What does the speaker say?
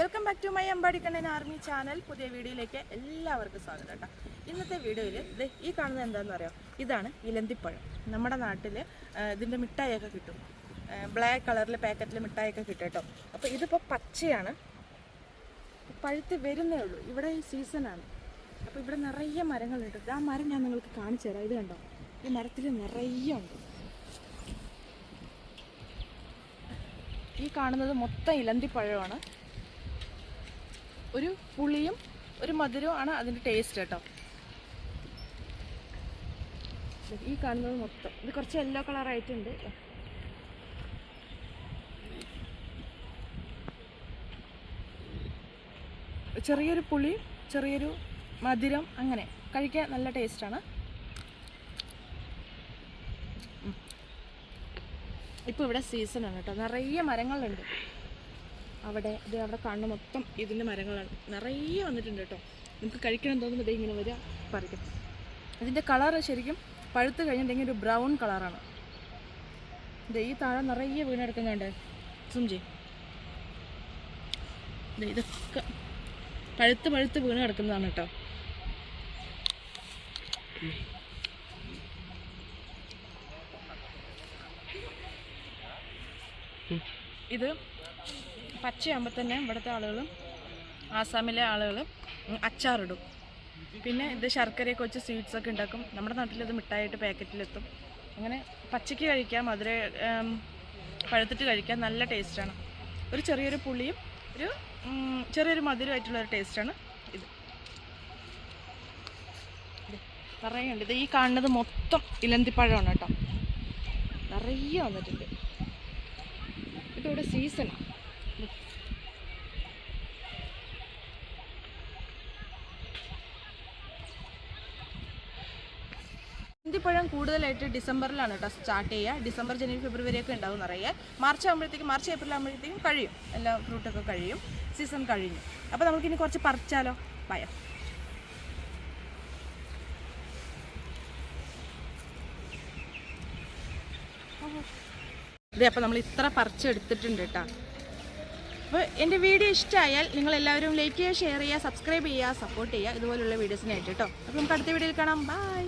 Welcome back to my Ambadikannan army channel. പുതിയ വീഡിയോയിലേക്ക് എല്ലാവർക്കും സ്വാഗതം കേട്ടോ. ഇന്നത്തെ വീഡിയോയിൽ ഈ കാണുന്നത് എന്താണെന്ന് അറിയാം, ഇതാണ് ഇലന്തിപ്പഴം. നമ്മുടെ നാട്ടിൽ ഇതിൻ്റെ മിഠായിയൊക്കെ കിട്ടും, ബ്ലാക്ക് കളറിൽ പാക്കറ്റിൽ മിഠായിയൊക്കെ കിട്ടും കേട്ടോ. അപ്പോൾ ഇതിപ്പോൾ പച്ചയാണ്, പഴുത്ത് വരുന്നേ ഉള്ളൂ. ഇവിടെ ഈ സീസണാണ്. അപ്പോൾ ഇവിടെ നിറയെ മരങ്ങളുണ്ട്. ആ മരം ഞാൻ നിങ്ങൾക്ക് കാണിച്ചു തരാം. ഇത് കണ്ടോ, ഈ മരത്തിൽ നിറയെ ഉണ്ട്. ഈ കാണുന്നത് മൊത്തം ഇലന്തിപ്പഴമാണ്. ഒരു പുളിയും ഒരു മധുരവും ആണ് അതിൻ്റെ ടേസ്റ്റ് കേട്ടോ. ഈ കാണുന്നത് മൊത്തം ഇത് കുറച്ച് യെല്ലോ കളറായിട്ടുണ്ട്. ചെറിയൊരു പുളി, ചെറിയൊരു മധുരം, അങ്ങനെ കഴിക്കാൻ നല്ല ടേസ്റ്റാണ്. ഇപ്പോൾ ഇവിടെ സീസണാണ് കേട്ടോ. നിറയെ മരങ്ങളുണ്ട്. അവിടെ കാണുന്ന മൊത്തം ഇതിൻ്റെ മരങ്ങളാണ്. നിറയെ വന്നിട്ടുണ്ട് കേട്ടോ. നമുക്ക് കഴിക്കണം തോന്നുമ്പോൾ ഇതേ ഇങ്ങനെ വരിക, പറിക്കും. ഇതിൻ്റെ കളറ് ശരിക്കും പഴുത്ത് കഴിഞ്ഞിട്ടുണ്ടെങ്കിൽ ഒരു ബ്രൗൺ കളറാണ്. ഈ താഴെ നിറയെ വീണെടുക്കുന്നുണ്ട്. സുംജി ഇതൊക്കെ പഴുത്ത് വീണ് കിടക്കുന്നതാണ് കേട്ടോ. ഇത് പച്ചയാകുമ്പോൾ തന്നെ ഇവിടുത്തെ ആളുകളും ആസാമിലെ ആളുകളും അച്ചാറിടും. പിന്നെ ഇത് ശർക്കരയൊക്കെ വെച്ച് സ്വീറ്റ്സൊക്കെ ഉണ്ടാക്കും. നമ്മുടെ നാട്ടിലിത് മിഠായിട്ട് പാക്കറ്റിലെത്തും. അങ്ങനെ പച്ചയ്ക്ക് കഴിക്കാം, പഴുത്തിട്ട് കഴിക്കാൻ നല്ല ടേസ്റ്റാണ്. ഒരു ചെറിയൊരു പുളിയും ഒരു ചെറിയൊരു മധുരമായിട്ടുള്ളൊരു ടേസ്റ്റാണ് ഇത്. നിറയുണ്ട്. ഇത് ഈ കാണുന്നത് മൊത്തം ഇലന്തിപ്പഴമാണ് കേട്ടോ. നിറയെ വന്നിട്ടുണ്ട്. ഇപ്പോൾ ഇവിടെ സീസണാണ്. ഇലന്തിപ്പഴം കൂടുതലായിട്ട് ഡിസംബറിലാണ് കേട്ടോ സ്റ്റാർട്ട് ചെയ്യുക. ഡിസംബർ, ജനുവരി, ഫെബ്രുവരി ഒക്കെ ഉണ്ടാവും നിറയെ. മാർച്ച് ഏപ്രിൽ ആകുമ്പോഴത്തേക്കും കഴിയും, എല്ലാ ഫ്രൂട്ടൊക്കെ കഴിയും, സീസൺ കഴിഞ്ഞു. അപ്പോൾ നമുക്കിനി കുറച്ച് പറിച്ചാലോ? ഭയം ഇതേ. അപ്പോൾ നമ്മൾ ഇത്ര പറിച്ചെടുത്തിട്ടുണ്ട് കേട്ടോ. അപ്പോൾ എൻ്റെ വീഡിയോ ഇഷ്ടമായാൽ നിങ്ങളെല്ലാവരും ലൈക്ക് ചെയ്യുക, ഷെയർ ചെയ്യുക, സബ്സ്ക്രൈബ് ചെയ്യുക, സപ്പോർട്ട് ചെയ്യുക ഇതുപോലുള്ള വീഡിയോസിനായിട്ട് കേട്ടോ. അപ്പോൾ നമുക്ക് അടുത്ത വീഡിയോയിൽ കാണാം. ബൈ.